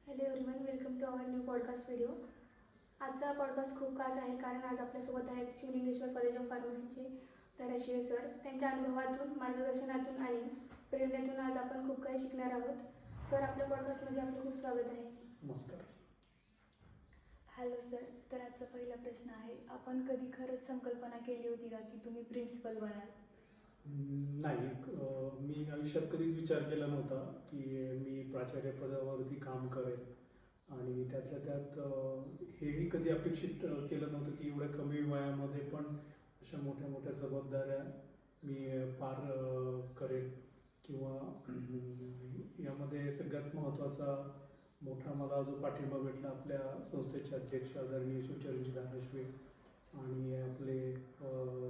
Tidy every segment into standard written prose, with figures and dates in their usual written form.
Hello everyone, welcome to our new podcast video. आजचा podcast खूप खास आहे कारण आज आपल्यासोबत आहेत शिवलिंगेश्वर कॉलेज ऑफ फार्मसीचे धाराशिव सर. त्यांच्या अनुभवातून, मार्गदर्शनातून आणि प्रेरणेतून आज आपण खूप काही शिकणार आहोत. सर, आपल्या पॉडकास्टमध्ये आपलं खूप स्वागत आहे. नमस्कार. Hello sir. तर आजचा पहिला प्रश्न आहे, आपण कधी खरंच संकल्पना केली होती का की तुम्ही प्रिन्सिपल बनाल? नाही, मी आयुष्यात कधीच विचार केला नव्हता की मी प्राचार्य पदावरती काम करेन आणि त्यातल्या त्यात हेही कधी अपेक्षित केलं नव्हतं की एवढ्या कमी वयामध्ये पण अशा मोठ्या मोठ्या जबाबदाऱ्या मी पार करेन किंवा यामध्ये सगळ्यात महत्त्वाचा मोठा मला जो पाठिंबा भेटला आपल्या संस्थेचे अध्यक्ष आदरणीय शिवचरणजी धाराशिव आणि आपले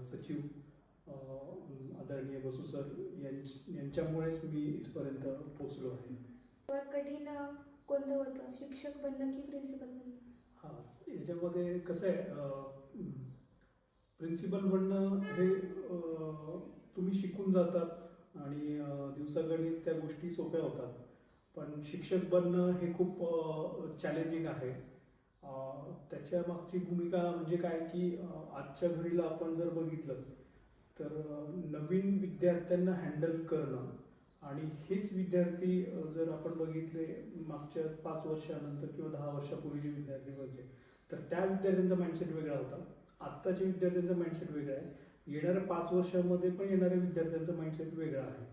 सचिव आदरणीय बसू सर यांच्यामुळेच मी इथपर्यंत पोचलो आहे. सर्वात कठीण कोणतं होतं, शिक्षक बनणं की प्रिन्सिपल बनणं? हां, याच्यामध्ये कसं आहे, प्रिन्सिपल बनणं हे तुम्ही शिकून जातात आणि दिवसागणिक त्या गोष्टी सोप्या होतात, पण शिक्षक बनणं हे खूप चॅलेंजिंग आहे. त्याच्या मागची भूमिका म्हणजे काय की आजच्या घडीला आपण जर बघितलं तर नवीन विद्यार्थ्यांना हँडल करणं आणि हेच विद्यार्थी जर आपण बघितले मागच्या 5 वर्षानंतर किंवा 10 वर्षापूर्वीचे विद्यार्थी बघितले तर त्या विद्यार्थ्यांचा माइंडसेट वेगळा होता. आत्ताच्या विद्यार्थ्यांचा माइंडसेट वेगळा आहे. येणाऱ्या 5 वर्षामध्ये पण येणाऱ्या विद्यार्थ्यांचा माइंडसेट वेगळा आहे.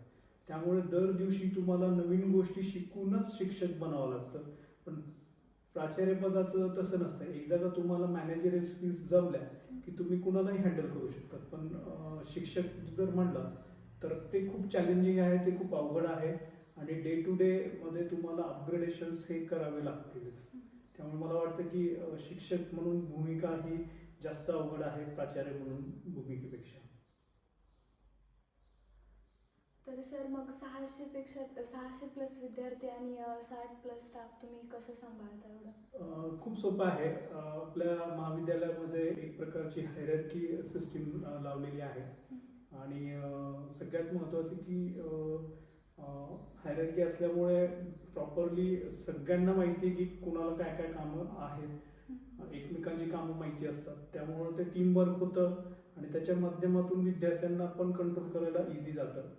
त्यामुळे दर दिवशी तुम्हाला नवीन गोष्टी शिकूनच शिक्षक बनावं लागतं. पण प्राचार्यपदाचं तसं नसतं. एकदा का तुम्हाला मॅनेजरियल स्किल्स जमल्या की तुम्ही कुणालाही हँडल करू शकतात. पण शिक्षक जर म्हणलं तर ते खूप चॅलेंजिंग आहे, ते खूप अवघड आहे आणि डे टू डे मध्ये तुम्हाला अपग्रेडेशन्स हे करावे लागतीलच. त्यामुळे मला वाटतं की शिक्षक म्हणून भूमिका ही जास्त अवघड आहे प्राचार्य म्हणून भूमिकेपेक्षा. तर सर, मग 600 प्लस विद्यार्थी आणि 60 प्लस स्टाफ तुम्ही कसं सांभाळता एवढं? खूप सोपं आहे. आपल्या महाविद्यालयामध्ये एक प्रकारची हायरार्की सिस्टीम लावलेली आहे आणि सगळ्यात महत्त्वाचं की हायरार्की असल्यामुळे प्रॉपरली सगळ्यांना माहिती आहे की कुणाला काय काय कामं आहेत, एकमेकांची कामं माहिती असतात. त्यामुळं ते टीमवर्क होतं आणि त्याच्या माध्यमातून विद्यार्थ्यांना पण कंट्रोल करायला इझी जातं.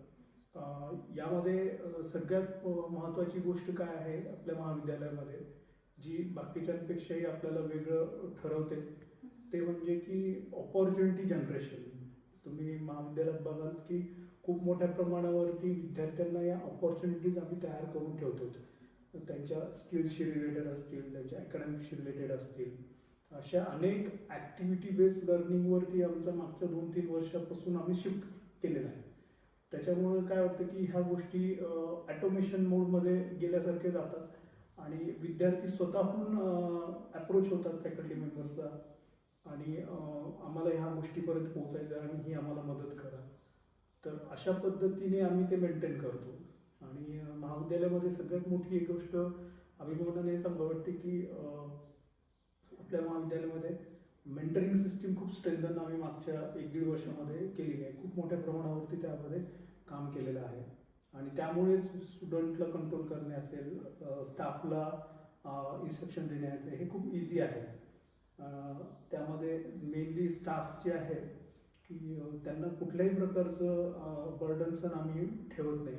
यामध्ये सगळ्यात महत्त्वाची गोष्ट काय आहे आपल्या महाविद्यालयामध्ये जी बाकीच्यांपेक्षाही आपल्याला वेगळं ठरवते ते म्हणजे की ऑपॉर्च्युनिटी जनरेशन. तुम्ही महाविद्यालयात बघाल की खूप मोठ्या प्रमाणावरती विद्यार्थ्यांना या ऑपॉर्च्युनिटीज आम्ही तयार करून ठेवतो. त्यांच्या स्किल्सशी रिलेटेड असतील, त्यांच्या अकॅडमिकशी रिलेटेड असतील, अशा अनेक ॲक्टिव्हिटी बेस्ड लर्निंगवरती आमच्या मागच्या 2-3 वर्षापासून आम्ही शिफ्ट केलेलं आहे. त्याच्यामुळं काय होतं की ह्या गोष्टी ॲटोमेशन मोडमध्ये गेल्यासारखे जातात आणि विद्यार्थी स्वतःहून ॲप्रोच होतात फॅकल्टी मेंबर्सला आणि आम्हाला ह्या गोष्टीपर्यंत पोहोचायचं आहे आणि ही आम्हाला मदत करा. तर अशा पद्धतीने आम्ही ते मेंटेन करतो. आणि महाविद्यालयामध्ये सगळ्यात मोठी एक गोष्ट अभिमानाने सांगावी वाटते की आपल्या महाविद्यालयामध्ये मेंटरिंग सिस्टीम खूप स्ट्रेंथन आम्ही मागच्या 1-1.5 वर्षामध्ये केलेली आहे. खूप मोठ्या प्रमाणावरती त्यामध्ये काम केलेलं आहे आणि त्यामुळेच स्टुडंटला कंट्रोल करणे असेल, स्टाफला इन्स्ट्रक्शन देणे असेल, हे खूप इझी आहे. त्यामध्ये मेनली स्टाफ जे आहे की त्यांना कुठल्याही प्रकारचं बर्डन्सन आम्ही ठेवत नाही.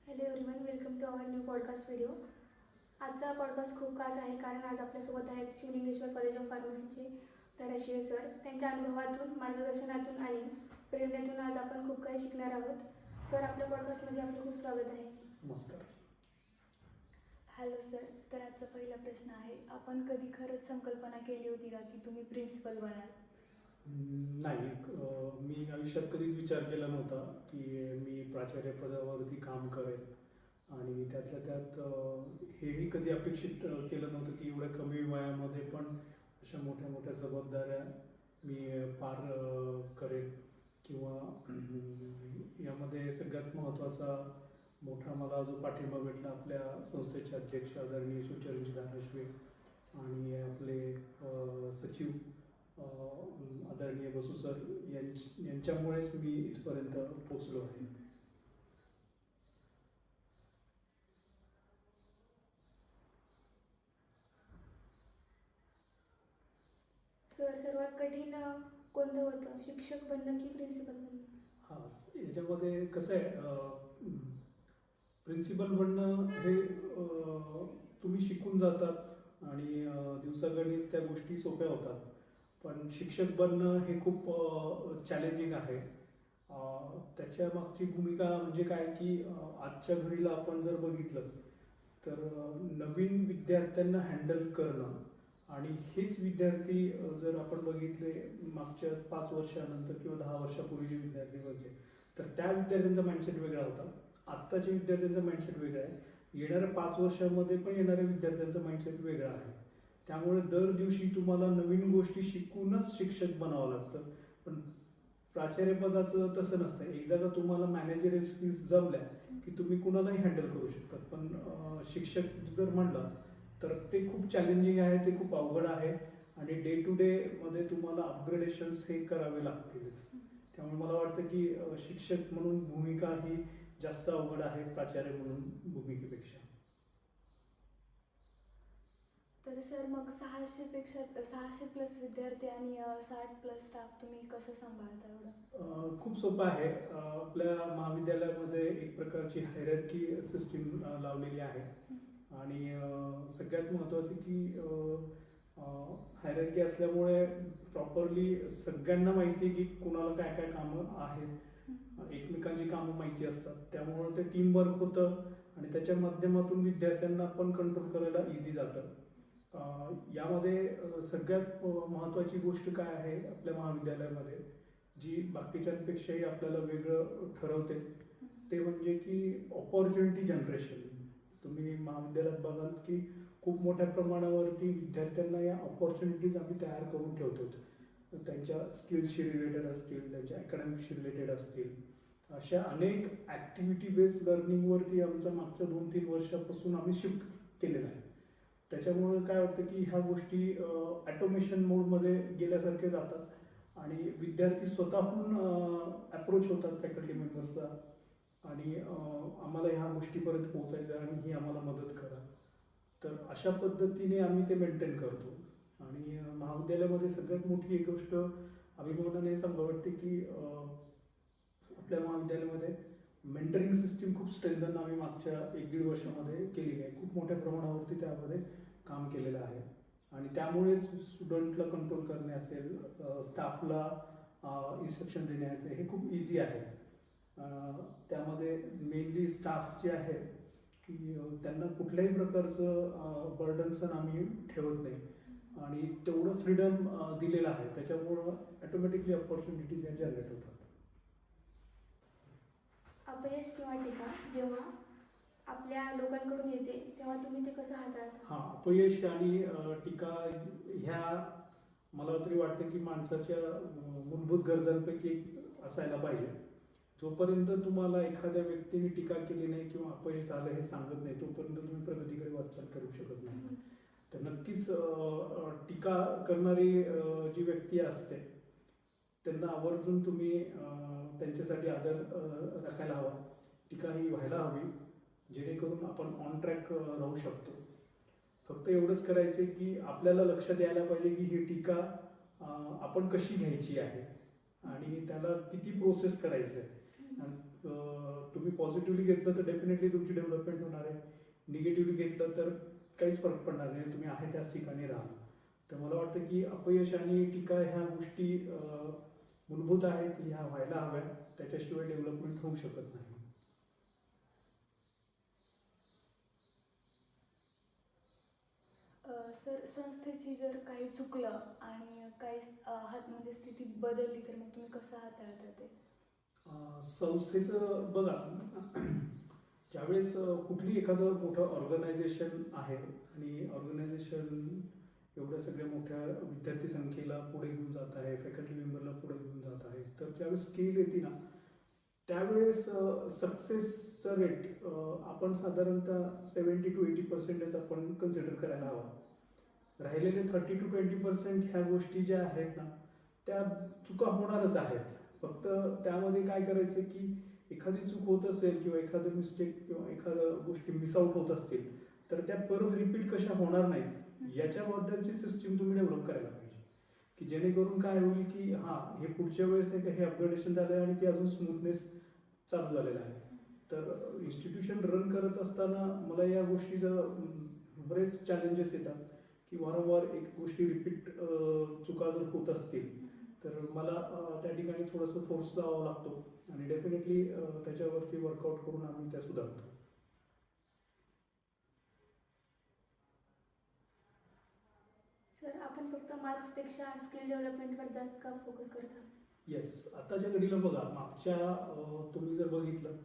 Hello everyone, welcome to our new podcast video. आजचा पॉडकास्ट खूप खास आहे कारण आज आपल्यासोबत आहेत शिवलिंगेश्वर कॉलेज ऑफ फार्मसीचे धाराशिव सर. त्यांच्या अनुभवातून, मार्गदर्शनातून आणि प्रेरणेतून आज आपण खूप काही शिकणार आहोत. सर, आपल्या पॉडकास्टमध्ये आपलं खूप स्वागत आहे. नमस्कार. Hello sir. तर आजचा पहिला प्रश्न आहे, आपण कधी खरंच संकल्पना केली होती का की तुम्ही प्रिन्सिपल बनाल? नाही, मी आयुष्यात कधीच विचार केला नव्हता की मी प्राचार्य पदावरती काम करेन आणि त्यातल्या त्यात हेही कधी अपेक्षित केलं नव्हतं की एवढ्या कमी वयामध्ये पण अशा मोठ्या मोठ्या जबाबदाऱ्या मी पार करेन किंवा यामध्ये सगळ्यात महत्त्वाचा मोठा मला जो पाठिंबा भेटला आपल्या संस्थेचे अध्यक्ष आदरणीय शिवचरणजी धाराशिव आणि आपले सचिव आदरणीय बसू सर यांच्यामुळेच मी इथपर्यंत पोचलो आहे. सर सर्वात कठीण कोणतं होतं, शिक्षक बनणं की प्रिन्सिपल बनणं? हां, याच्यामध्ये कसं आहे, प्रिन्सिपल बनणं हे तुम्ही शिकून जातात आणि दिवसागणिक त्या गोष्टी सोप्या होतात. पण शिक्षक बनणं हे खूप चॅलेंजिंग आहे. त्याच्या मागची भूमिका म्हणजे काय की आजच्या घडीला आपण जर बघितलं तर नवीन विद्यार्थ्यांना हँडल करणं आणि हेच विद्यार्थी जर आपण बघितले मागच्या 5 वर्षानंतर किंवा 10 वर्षापूर्वीचे विद्यार्थी बघितले तर त्या विद्यार्थ्यांचा माइंडसेट वेगळा होता. आत्ताच्या विद्यार्थ्यांचा माइंडसेट वेगळा आहे. येणाऱ्या 5 वर्षामध्ये पण येणाऱ्या विद्यार्थ्यांचा माइंडसेट वेगळा आहे. त्यामुळे दर दिवशी तुम्हाला नवीन गोष्टी शिकूनच शिक्षक बनावं लागतं. पण प्राचार्यपदाचं तसं नसतं. एकदा का तुम्हाला मॅनेजरियल स्किल्स जमल्या की तुम्ही कुणालाही हँडल करू शकतात. पण शिक्षक जर म्हणलं तर ते खूप चॅलेंजिंग आहे, ते खूप अवघड आहे आणि डे टू डे मध्ये तुम्हाला अपग्रेडेशन्स हे करावे लागतीलच. त्यामुळे मला वाटतं की शिक्षक म्हणून भूमिका ही जास्त अवघड आहे प्राचार्य म्हणून भूमिकेपेक्षा. तर सर मग 600 प्लस विद्यार्थी आणि 60 प्लस स्टाफ तुम्ही कसं सांभाळता एवढं? खूप सोपं आहे. आपल्या महाविद्यालयामध्ये एक प्रकारची हायरार्की सिस्टीम लावलेली आहे आणि सगळ्यात महत्त्वाचं की हायरार्की असल्यामुळे प्रॉपरली सगळ्यांना माहिती आहे की कुणाला काय काय कामं आहेत, एकमेकांची कामं माहिती असतात. त्यामुळं ते टीमवर्क होतं आणि त्याच्या माध्यमातून विद्यार्थ्यांना पण कंट्रोल करायला इझी जातं. यामध्ये सगळ्यात महत्त्वाची गोष्ट काय आहे आपल्या महाविद्यालयामध्ये जी बाकीच्यांपेक्षाही आपल्याला वेगळं ठरवते ते म्हणजे की ऑपॉर्च्युनिटी जनरेशन. तुम्ही महाविद्यालयात बघाल की खूप मोठ्या प्रमाणावरती विद्यार्थ्यांना या ऑपॉर्च्युनिटीज आम्ही तयार करून ठेवतो. त्यांच्या स्किल्सशी रिलेटेड असतील, त्यांच्या अकॅडमिकशी रिलेटेड असतील, अशा अनेक ॲक्टिव्हिटी बेस्ड लर्निंगवरती आमच्या मागच्या 2-3 वर्षापासून आम्ही शिफ्ट केलेलं आहे. त्याच्यामुळे काय होतं की ह्या गोष्टी ॲटोमेशन मोडमध्ये गेल्यासारखे जातात आणि विद्यार्थी स्वतःहून अप्रोच होतात फॅकल्टी मेंबर्सला आणि आम्हाला ह्या गोष्टीपर्यंत पोहोचायचं आहे आणि ही आम्हाला मदत करा. तर अशा पद्धतीने आम्ही ते मेंटेन करतो. आणि महाविद्यालयामध्ये सगळ्यात मोठी एक गोष्ट अभिमानाने हे सांगावं वाटते की आपल्या महाविद्यालयामध्ये मेंटरिंग सिस्टीम खूप स्ट्रेंथन आम्ही मागच्या 1-1.5 वर्षामध्ये केलेली आहे. खूप मोठ्या प्रमाणावरती त्यामध्ये काम केलेलं आहे आणि त्यामुळेच स्टुडंटला कंट्रोल करणे असेल, स्टाफला इन्स्ट्रक्शन देणे असेल, हे खूप इझी आहे. त्यामध्ये मेनली स्टाफ जे आहे की त्यांना कुठल्याही प्रकारचं बर्डन्सन आम्ही ठेवत नाही आणि तेवढं फ्रीडम दिलेलं आहे. त्याच्यामुळं ॲटोमॅटिकली अपॉर्च्युनिटीज या जनरेट होतात. अपयश किंवा टीका जेव्हा आपल्या लोकांकडून येते तेव्हा तुम्ही ते कसं हाताळता? हां, अपयश आणि टीका ह्या मला तरी वाटतं की माणसाच्या मूलभूत गरजांपैकी एक असायला पाहिजे. जोपर्यंत तुम्हाला एखाद्या व्यक्तीने टीका केली नाही किंवा अपयश झालं हे सांगत नाही तोपर्यंत तुम्ही प्रगतीकडे वाटचाल करू शकत नाही. तर नक्कीच टीका करणारी जी व्यक्ती असते त्यांना आवर्जून तुम्ही त्यांच्यासाठी आदर राखायला हवा. टीका ही व्हायला हवी जेणेकरून आपण ऑन ट्रॅक राहू शकतो. फक्त एवढंच करायचं की आपल्याला लक्षात यायला पाहिजे की ही टीका आपण कशी घ्यायची आहे आणि त्याला किती प्रोसेस करायचं आहे. तुम्ही पॉझिटिव्हली घेतलं तर डेफिनेटली तुमची डेव्हलपमेंट होणार आहे. निगेटिव्हली घेतलं तर काहीच फरक पडणार नाही, तुम्ही आहे त्याच ठिकाणी राहा. तर मला वाटतं की अपयश आणि टीका ह्या गोष्टी मूलभूत आहेत, ह्या व्हायला हव्या. त्याच्याशिवाय डेव्हलपमेंट होऊ शकत नाही. सर संस्थेची जर काही चुकलं आणि काही म्हणजे स्थिती बदलली तर मग तुम्ही कसं हाताळता ते? संस्थेचं बघा, ज्यावेळेस कुठली एखादं मोठं ऑर्गनायझेशन आहे आणि ऑर्गनायझेशन एवढ्या सगळ्या मोठ्या विद्यार्थी संख्येला पुढे घेऊन जात आहे, फॅकल्टी मेंबरला पुढे घेऊन जात आहे, तर ज्यावेळेस स्केल येते ना त्यावेळेस सक्सेसचा रेट आपण साधारणतः 70 to 80% आपण कन्सिडर करायला हवा. राहिलेले 30 to 20% ह्या गोष्टी ज्या आहेत ना त्या चुका होणारच आहेत. फक्त त्यामध्ये काय करायचं की एखादी चूक होत असेल किंवा एखादं मिस्टेक किंवा एखाद्या गोष्टी मिसआउट होत असतील तर त्या परत रिपीट कशा होणार नाहीत याच्याबद्दलची सिस्टीम तुम्ही डेव्हलप करायला पाहिजे. की जेणेकरून काय होईल की हां हे पुढच्या वेळेस नाही का हे अपग्रेडेशन झालं आणि ते अजून स्मूथनेस चालू झालेलं आहे. तर इन्स्टिट्यूशन रन करत असताना मला या गोष्टीचं बरेच चॅलेंजेस येतात की वारंवार एक गोष्टी रिपीट चुका जर होत असतील तर मला त्या ठिकाणी थोडंसं फोर्स लावावा लागतो आणि डेफिनेटली त्याच्यावरती वर्कआउट करून आम्ही त्या सुधारतो. सर आपण फक्त मार्क्सपेक्षा स्किल डेव्हलपमेंटवर जास्त का फोकस करता? येस, आताच्या घडीला बघा मागच्या तुम्ही जर बघितलं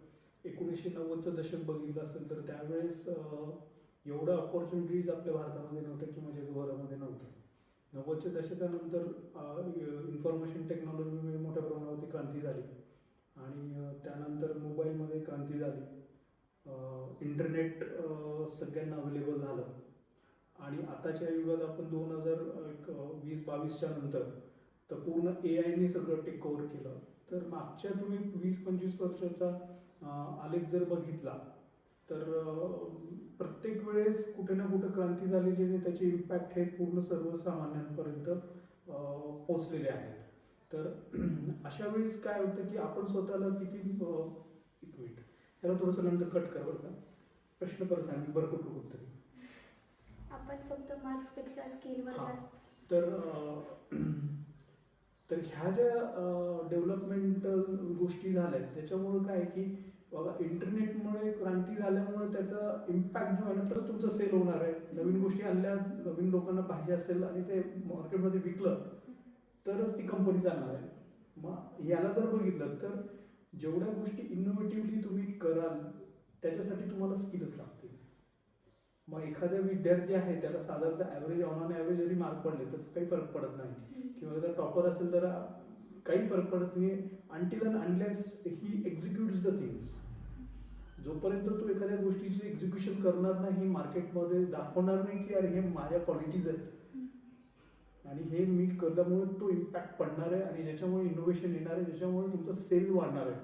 1990चं दशक बघितलं असेल तर त्यावेळेस एवढं अपॉर्च्युनिटीज आपल्या भारतामध्ये नव्हत्या किंवा जगभरामध्ये नव्हत्या. 90च्या दशकानंतर इन्फॉर्मेशन टेक्नॉलॉजीमध्ये मोठ्या प्रमाणावरती क्रांती झाली आणि त्यानंतर मोबाईलमध्ये क्रांती झाली, इंटरनेट सगळ्यांना अवेलेबल झालं आणि आताच्या युगात आपण 2020-22च्या नंतर तर पूर्ण AIने सगळं टेक ओव्हर केलं. तर मागच्या तुम्ही 20-25 वर्षाचा आलेख जर बघितला तर प्रत्येक वेळेस कुठे ना कुठे क्रांती झाली ज्याने त्याचे इम्पॅक्ट हे पूर्ण सर्वसामान्यांपर्यंत पोचलेले आहेत. तर अशा वेळेस काय होतं की आपण स्वतःला किती एक मिनिट त्याला थोडंसं नंतर कट कर बरं का, प्रश्न परत सांग बरं कुठं कुठं आपण फक्त मार्क्सपेक्षा स्किलवर हां. जास्त तर ह्या ज्या डेव्हलपमेंटल गोष्टी झाल्या त्याच्यामुळं काय की बघा इंटरनेटमुळे क्रांती झाल्यामुळे त्याचा इम्पॅक्ट जो आहे ना तरच तुमचं सेल होणार आहे. नवीन गोष्टी आणल्या, नवीन लोकांना पाहिजे असेल आणि ते मार्केटमध्ये विकलं तरच ती कंपनी चालणार आहे. मग याला जर बघितलं तर जेवढ्या गोष्टी इनोव्हेटिव्हली तुम्ही कराल त्याच्यासाठी तुम्हाला स्किलच लागतील. मग एखादा विद्यार्थी आहे त्याला साधारणतः ॲव्हरेज ऑन ॲव्हरेज जरी मार्क पडले तर काही फरक पडत नाही किंवा जर टॉपर असेल तर काही फरक पडत नाही until and unless he executes the things. जोपर्यंत तो एखाद्या गोष्टीचे एक्झिक्युशन करणार नाही, मार्केटमध्ये दाखवणार नाही की अरे हे माझ्या क्वालिटीज आहेत आणि हे मी केल्यामुळे तो इम्पॅक्ट पडणार आहे आणि ज्याच्यामुळे इनोव्हेशन येणार आहे, ज्याच्यामुळे तुमचं सेल वाढणार आहे,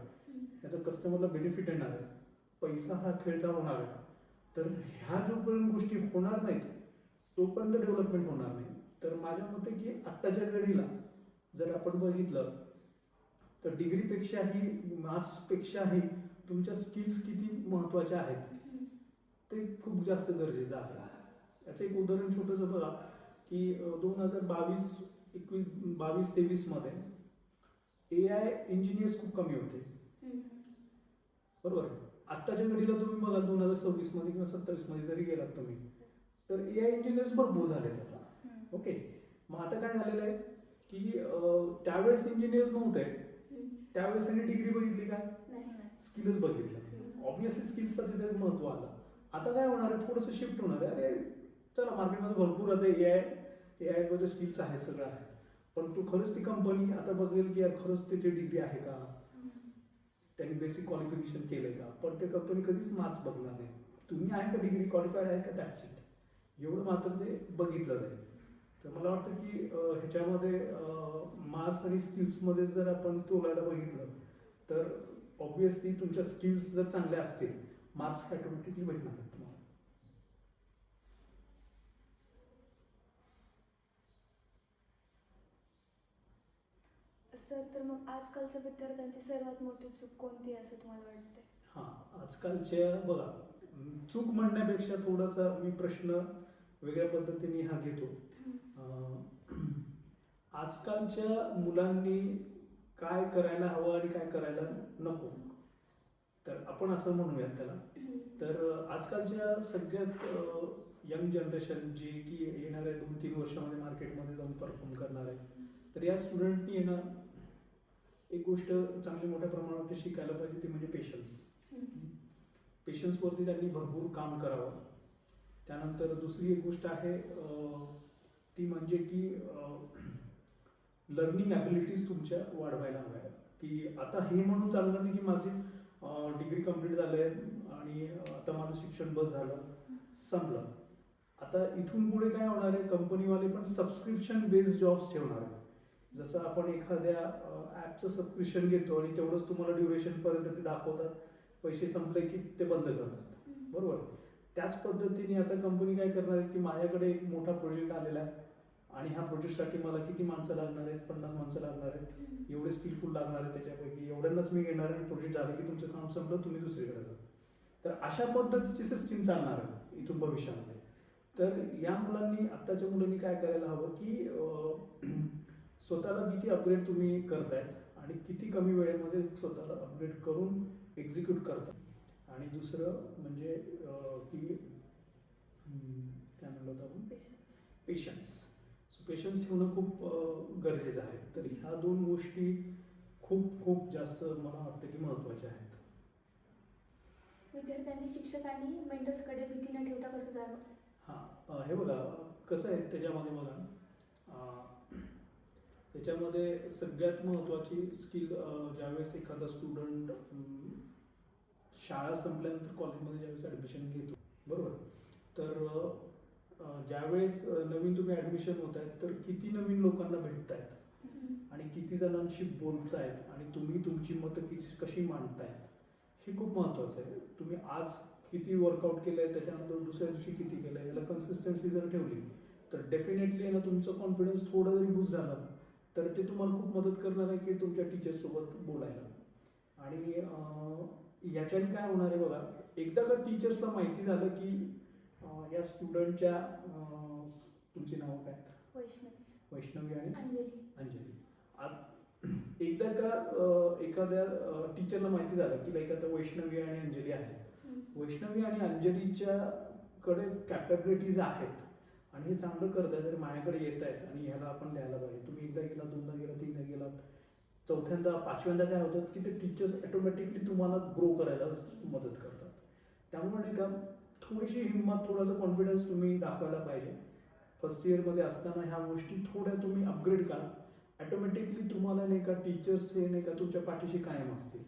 याचा कस्टमरला बेनिफिट येणार आहे, पैसा हा खेळता होणार आहे. तर ह्या जोपर्यंत गोष्टी होणार नाहीत तोपर्यंत डेव्हलपमेंट होणार नाही. तर माझ्या मते की आत्ताच्या घडीला जर आपण बघितलं तर डिग्रीपेक्षाही मार्क्सपेक्षाही तुमच्या स्किल्स किती महत्त्वाच्या आहेत ते खूप जास्त गरजेचं आहे. याचं एक उदाहरण छोटंसं बघा की 2022-23 मध्ये AI इंजिनियर्स खूप कमी होते, बरोबर. आत्ताच्या घडीला तुम्ही बघा 2026 मध्ये किंवा 27 मध्ये जरी गेलात तुम्ही तर AI इंजिनियर्स भरपूर झालेत आता. ओके, मग आता काय झालेलं आहे की त्यावेळेस इंजिनियर्स नव्हते, त्यावेळेस त्यांनी डिग्री बघितली का, स्किलच बघितलं. ऑब्विसली स्किल्सचं तिथे महत्त्व आलं. आता काय होणार आहे, थोडंसं शिफ्ट होणार आहे. अरे चला मार्केटमध्ये भरपूर आता AI मध्ये स्किल्स आहेत, सगळं आहे, पण तू खरंच ती कंपनी आता बघेल की यार खरंच त्याची डिग्री आहे का, त्यांनी बेसिक क्वालिफिकेशन केलंय का. पण ते कंपनी कधीच मार्क्स बघणार नाही, तुम्ही आहे का डिग्री क्वालिफाईड आहे का, दॅट्स इट, एवढं मात्र ते बघितलं जाईल. तर मला वाटतं की ह्याच्यामध्ये मार्क्स आणि स्किल्समध्ये जर आपण तोलायला बघितलं तर ऑब्विसली तुमच्या स्किल्स जर चांगल्या असतील मार्क्स ऑटोमॅटिकली भेटणार आहेत तुम्हाला. सर तर मग आजकालच्या विद्यार्थ्यांची सर्वात मोठी चूक कोणती आहे असं तुम्हाला वाटतंय? हां, आजकालच्या बघा चूक म्हणण्यापेक्षा थोडासा मी प्रश्न वेगळ्या पद्धतीने हा घेतो. आजकालच्या मुलांनी काय करायला हवं आणि काय करायला नको, तर आपण असं म्हणूयात त्याला. तर आजकालच्या सगळ्यात यंग जनरेशन जी की येणाऱ्या 2-3 वर्षामध्ये मार्केटमध्ये जाऊन परफॉर्म करणार आहे, तर या स्टुडंटनी येणं एक गोष्ट चांगली मोठ्या प्रमाणावरती शिकायला पाहिजे, ती म्हणजे पेशन्स. पेशन्सवरती त्यांनी भरपूर काम करावं. त्यानंतर दुसरी एक गोष्ट आहे ती म्हणजे की लर्निंग ॲबिलिटीज तुमच्या वाढवायला हव्या. की आता हे म्हणून चालणार नाही की माझी डिग्री कंप्लीट झालं आहे आणि आता माझं शिक्षण बस झालं संपलं. आता इथून पुढे काय होणार आहे, कंपनीवाले पण सबस्क्रिप्शन बेस्ड जॉब्स ठेवणार आहेत. जसं आपण एखाद्या ॲपचं सबस्क्रिप्शन घेतो आणि तेवढंच तुम्हाला ड्युरेशनपर्यंत ते दाखवतात, पैसे संपले की ते बंद करतात, बरोबर. त्याच पद्धतीने आता कंपनी काय करणार आहे की माझ्याकडे एक मोठा प्रोजेक्ट आलेला आहे आणि ह्या प्रोजेक्टसाठी मला किती माणसं लागणार आहेत, 50 माणसं लागणार आहेत, एवढे स्किलफुल लागणार आहेत, त्याच्यापैकी एवढ्यांनाच मी घेणार आणि प्रोजेक्ट झालं की तुमचं काम संपलं, तुम्ही दुसरीकडे जा. तर अशा पद्धतीची सिस्टीम चालणार आहे इथून भविष्यामध्ये. तर या मुलांनी, आत्ताच्या मुलांनी काय करायला हवं की स्वतःला किती अपग्रेड तुम्ही करतायत आणि किती कमी वेळेमध्ये स्वतःला अपग्रेड करून एक्झिक्यूट करता. आणि दुसरं म्हणजे की काय म्हणलं होतं आपण, पेशन्स. सो पेशन्स ठेवणं खूप गरजेचं आहे. तर ह्या दोन गोष्टी खूप खूप जास्त मला वाटतं की महत्त्वाच्या आहेत. विद्यार्थ्यांनी शिक्षकांनी मेंटर्सकडे भीती न ठेवता कसं जावं? हां, हे बघा कसं आहे त्याच्यामध्ये बघा, त्याच्यामध्ये सगळ्यात महत्त्वाची स्किल, ज्यावेळेस एखादा स्टुडंट शाळा संपल्यानंतर कॉलेजमध्ये ज्यावेळेस ॲडमिशन घेतो, बरोबर, तर ज्यावेळेस नवीन तुम्ही ॲडमिशन होत आहेत तर किती नवीन लोकांना भेटतायत आणि किती जणांशी बोलतायत आणि तुम्ही तुमची मतं कशी मांडतायत, हे खूप महत्त्वाचं आहे. तुम्ही आज किती वर्कआउट केलं आहे, त्याच्यानंतर दुसऱ्या दिवशी किती केलं आहे, याला कन्सिस्टन्सी जर ठेवली तर डेफिनेटली ना तुमचं कॉन्फिडन्स थोडं जरी बूस्ट झालं तर ते तुम्हाला खूप मदत करणार आहे की तुमच्या टीचर्ससोबत बोलायला. आणि याच्याने काय होणार आहे बघा, एकदा का टीचर्सला माहिती झालं की या स्टुडंटच्या, तुमची नावं काय, वैष्णवी आणि अंजली, एकदा का एखाद्या टीचरला माहिती झालं की लाईक आता वैष्णवी आणि अंजली आहे, वैष्णवी आणि अंजलीच्या कडे कॅपॅबिलिटीज आहेत आणि हे चांगलं करत आहे तर माझ्याकडे येत आहेत आणि ह्याला आपण द्यायला पाहिजे. तुम्ही एकदा गेला, दोनदा गेला, तीनदा गेला, चौथ्यांदा, पाचव्यांदा काय होतं की ते टीचर्स ऑटोमॅटिकली तुम्हाला ग्रो करायला मदत करतात. त्यामुळे नाही का थोडीशी हिंमत, थोडासा कॉन्फिडन्स तुम्ही दाखवायला पाहिजे. फर्स्ट इयरमध्ये असताना ह्या गोष्टी थोड्या तुम्ही अपग्रेड करा, ऑटोमॅटिकली तुम्हाला नाही का टीचर्स हे नाही का तुमच्या पाठीशी कायम असतील.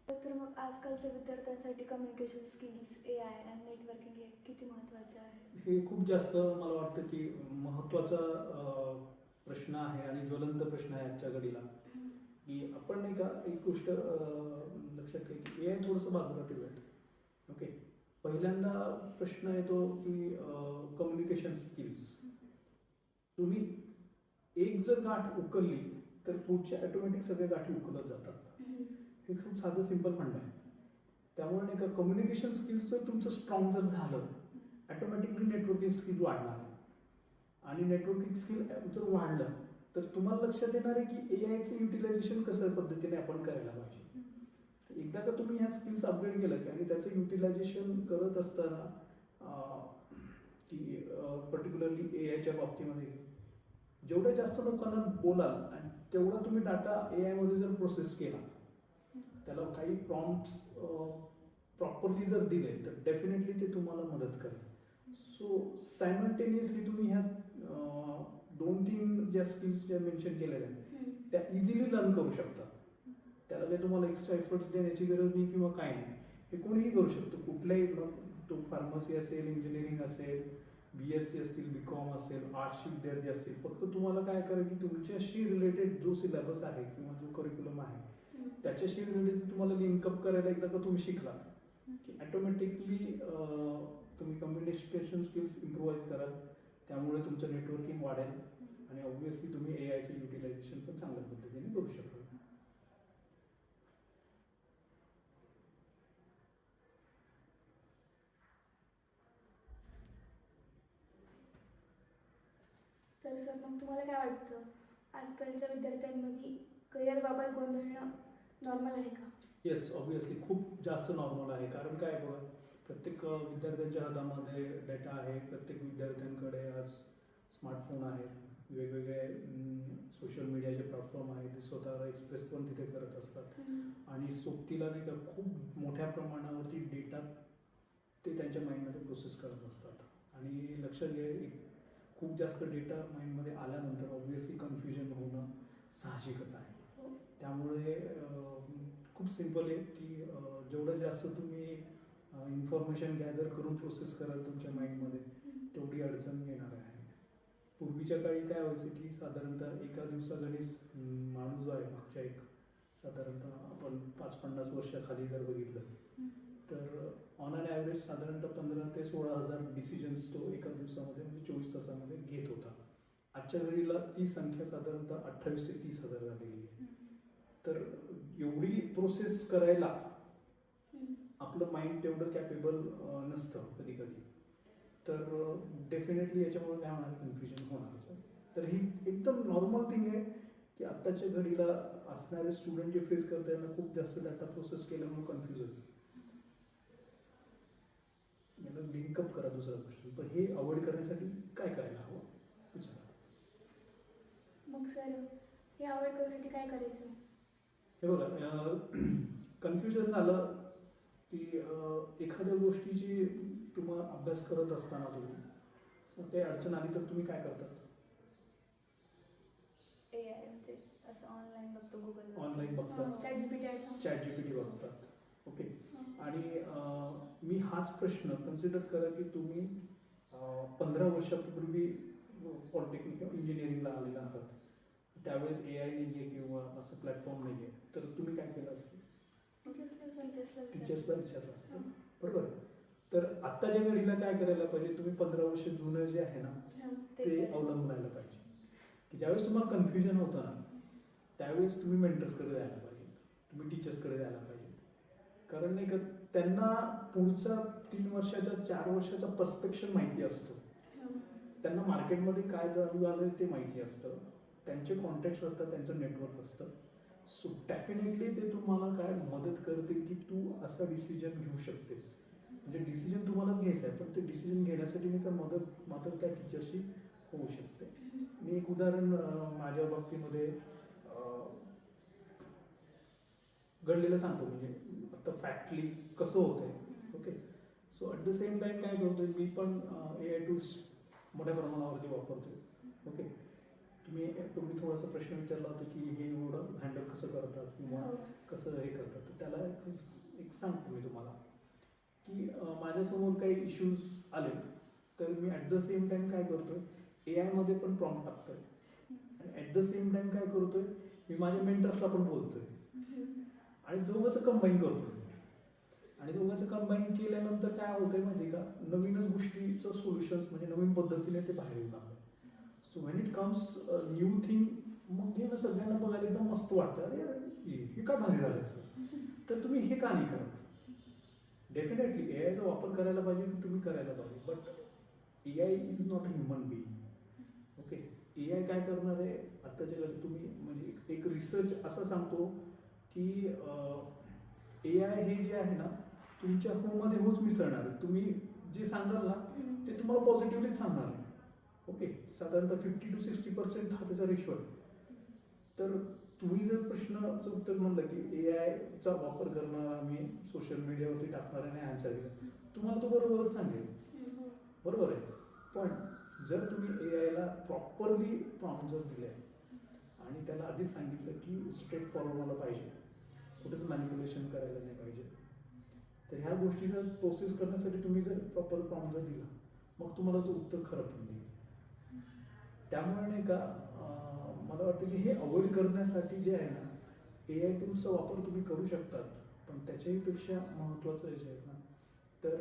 तर मग आजकालच्या विद्यार्थ्यांसाठी कम्युनिकेशन स्किल्स, AI आणि नेटवर्किंग हे किती महत्त्वाचे आहे? हे खूप जास्त मला वाटतं की महत्त्वाचा प्रश्न आहे आणि ज्वलंत प्रश्न आहे आजच्या घडीला. की आपण नाही का एक गोष्ट लक्षात घ्या की AI थोडंसं बाजूला ठेवूयात. ओके, पहिल्यांदा प्रश्न येतो की कम्युनिकेशन स्किल्स. तुम्ही एक जर गाठ उकलली तर पुढच्या ऑटोमॅटिक सगळ्या गाठी उकलत जातात. हे खूप साधं सिंपल फंड आहे. त्यामुळे नाही का कम्युनिकेशन स्किल्स जर तुमचं स्ट्रॉंग जर झालं, ऑटोमॅटिकली नेटवर्किंग स्किल वाढणार आहे. आणि नेटवर्किंग स्किल जर वाढलं तर तुम्हाला लक्षात येणार आहे की AIचं युटिलायझेशन कशा पद्धतीने आपण करायला पाहिजे. एकदा का तुम्ही ह्या स्किल्स अपग्रेड केलं की आणि त्याचं युटिलायझेशन करत असताना की पर्टिक्युलरली AIच्या बाबतीमध्ये जेवढ्या जास्त लोकांना बोलाल आणि तेवढा तुम्ही डाटा AIमध्ये जर प्रोसेस केला, त्याला काही प्रॉम्प्ट्स प्रॉपरली जर दिले तर डेफिनेटली ते तुम्हाला मदत करेल. सो सायमल्टेनियसली तुम्ही ह्या 2-3 ज्या स्किल्स ज्या मेन्शन केलेल्या आहेत त्या इझिली लर्न करू शकता. त्याला काही तुम्हाला एक्स्ट्रा एफर्ट्स देण्याची गरज नाही किंवा काय नाही, हे कोणीही करू शकतो. कुठल्याही, तो फार्मसी असेल, इंजिनिअरिंग असेल, BSc असतील, BCom असेल, आर्ट्सचे विद्यार्थी असतील, फक्त तुम्हाला काय करा की तुमच्याशी रिलेटेड जो सिलेबस आहे किंवा जो करिक्युलम आहे त्याच्याशी रिलेटेड तुम्हाला लिंकअप करायला एकदा का तुम्ही शिकला की ऑटोमॅटिकली तुम्ही कम्युनिकेशन स्किल्स इम्प्रूव्हाइज कराल. त्यामुळे तुमचं नेटवर्किंग वाढेल आणि ऑब्व्हियसली तुम्ही AIचं युटिलायझेशन पण चांगल्या पद्धतीने करू शकाल. तर सर मग तुम्हाला काय वाटतं, आजकालच्या विद्यार्थ्यांमध्ये करिअरबाबत गोंधळणं नॉर्मल आहे का? येस, ऑब्व्हियसली खूप जास्त नॉर्मल आहे. कारण काय बघा, प्रत्येक विद्यार्थ्यांच्या हातामध्ये डेटा आहे, प्रत्येक विद्यार्थ्यांकडे आज स्मार्टफोन आहे, वेगवेगळे सोशल मीडियाचे प्लॅटफॉर्म आहेत, ते स्वतःला एक्सप्रेस पण तिथे करत असतात आणि सोबतीला नाही का खूप मोठ्या प्रमाणावरती डेटा ते त्यांच्या माइंडमध्ये प्रोसेस करत असतात. आणि लक्षात घ्या, खूप जास्त डेटा माइंडमध्ये आल्यानंतर ऑब्व्हियसली कन्फ्युजन होणं साहजिकच आहे. त्यामुळे खूप सिम्पल आहे की जेवढं जास्त तुम्ही इन्फॉर्मेशन गॅदर करून प्रोसेस कराल तुमच्या माइंडमध्ये तेवढी अडचण येणार आहे. पूर्वीच्या काळी काय व्हायचं की साधारणतः एका दिवसागणीच माणूस जो आहे, मागच्या एक साधारणतः आपण 5-50 वर्षाखाली जर बघितलं तर ऑन ॲन ॲव्हरेज साधारणतः 15,000 ते 16,000 डिसिजन्स तो एका दिवसामध्ये म्हणजे 24 तासामध्ये घेत होता. आजच्या घडीला ती संख्या साधारणतः 28 ते 30,000 झालेली आहे. तर एवढी प्रोसेस करायला आपलं माइंड तेवढं कॅपेबल नसतं कधी कधी. तर डेफिनेटली याच्यामुळे काय होणार, कन्फ्युजन होणारच आहे. तर ही एकदम नॉर्मल थिंग आहे की आत्ताच्या घडीला असणारे स्टुडंट जे फेस करतात त्यांना खूप जास्त डाटा प्रोसेस केल्यामुळे कन्फ्युज होते. याला लिंकअप करा दुसरा क्वेश्चन, पण हे अवॉइड करण्यासाठी काय करायला हवं विचारा. मग सर हे अवॉइड करण्यासाठी काय करायचं? हे बघा, कन्फ्युजन झालं की एखाद्या गोष्टीची तुम्हाला अभ्यास करत असताना तुम्ही मग काही अडचण आली तर तुम्ही काय करता? AI म्हणजे असं ऑनलाईन बघतो, गुगल ऑनलाईन बघतात, ChatGPT बघतात. ओके. आणि मी हाच प्रश्न कन्सिडर करा की तुम्ही 15 वर्षापूर्वी पॉलिटेक्निक किंवा इंजिनिअरिंगला आलेला आहात. त्यावेळेस AI नाही आहे किंवा असं प्लॅटफॉर्म नाही आहे, तर तुम्ही काय केलं असतं? टीचर्सला विचारलं असतं, बरोबर. तर आत्ताच्या घडीला काय करायला पाहिजे, तुम्ही 15 वर्ष जुनं जे आहे ना ते अवलंबून पाहिजे. की ज्यावेळेस तुम्हाला कन्फ्युजन होतं ना त्यावेळेस तुम्ही मेंटर्सकडे जायला पाहिजे, तुम्ही टीचर्सकडे जायला पाहिजे. कारण नाही का, त्यांना पुढचा 3 वर्षाचा 4 वर्षाचा पर्स्पेक्शन माहिती असतो. त्यांना मार्केटमध्ये काय चालू आलं ते माहिती असतं, त्यांचे कॉन्टॅक्ट्स असतात, त्यांचं नेटवर्क असतं. सो डेफिनेटली ते तुम्हाला काय मदत करतील की तू असा डिसिजन घेऊ शकतेस. म्हणजे डिसिजन तुम्हालाच घ्यायचा आहे, पण ते डिसिजन घेण्यासाठी मी काय मदत मात्र त्या टीचरशी होऊ शकते. मी एक उदाहरण माझ्या बाबतीमध्ये घडलेलं सांगतो, म्हणजे आता फॅक्टली कसं होतंय. Okay. So at the same time काय करतोय, मी पण AI टूल्स मोठ्या प्रमाणावरती वापरतोय. ओके. तुम्ही थोडासा प्रश्न विचारला होता की हे एवढं हँडल कसं करतात किंवा कसं हे करतात, तर त्याला एक सांगतो मी तुम्हाला की माझ्यासमोर काही इश्यूज आले तर मी ॲट द सेम टाईम काय करतोय, AI मध्ये पण प्रॉम्प्ट टाकतोय आणि ॲट द सेम टाईम काय करतोय, मी माझ्या मेंटर्सला पण बोलतोय आणि दोघंचं कंबाईन करतोय. आणि दोघांचं कंबाईन केल्यानंतर काय होतंय माहिती का, नवीनच गोष्टीचं सोल्युशन्स म्हणजे नवीन पद्धतीने ते बाहेर येऊन आलं. So when it comes new thing, मग हे ना सगळ्यांना बघायला एकदम मस्त वाटतं, अरे हे काय भारी झालं असं. तर तुम्ही हे का नाही करत? डेफिनेटली AIचा वापर करायला पाहिजे, तुम्ही करायला पाहिजे, but AI is not a human being. Okay. AI काय करणार आहे आत्ताच्या काळात, तुम्ही म्हणजे एक रिसर्च असा सांगतो की AI हे जे आहे ना तुमच्या होमध्ये होच मिसळणार आहे. तुम्ही जे सांगाल ना ते तुम्हाला पॉझिटिव्हलीच सांगणार आहे. ओके. साधारणतः 50 to 60% हा त्याचा रेशो आहे. तर तुम्ही जर प्रश्नाचं उत्तर म्हणलं की AIचा वापर करणार, आम्ही सोशल मीडियावरती टाकणार आणि आन्सर दिला, तुम्हाला तो बरोबरच सांगेल, बरोबर आहे. पण जर तुम्ही AIला प्रॉपरली प्रॉम्प्ट जर दिले आणि त्याला आधीच सांगितलं की स्ट्रेट फॉरवर्ड मला पाहिजे, कुठेच मॅनिप्युलेशन करायला नाही पाहिजे, तर ह्या गोष्टी जर प्रोसेस करण्यासाठी तुम्ही जर प्रॉपर प्रॉम्प्ट जर दिला मग तुम्हाला तो उत्तर खरं पण देईल. त्यामुळे नाही का मला वाटतं की हे अवॉइड करण्यासाठी जे आहे ना AI टूल्सचा वापर तुम्ही करू शकतात, पण त्याच्याही पेक्षा महत्त्वाचं जे आहे ना तर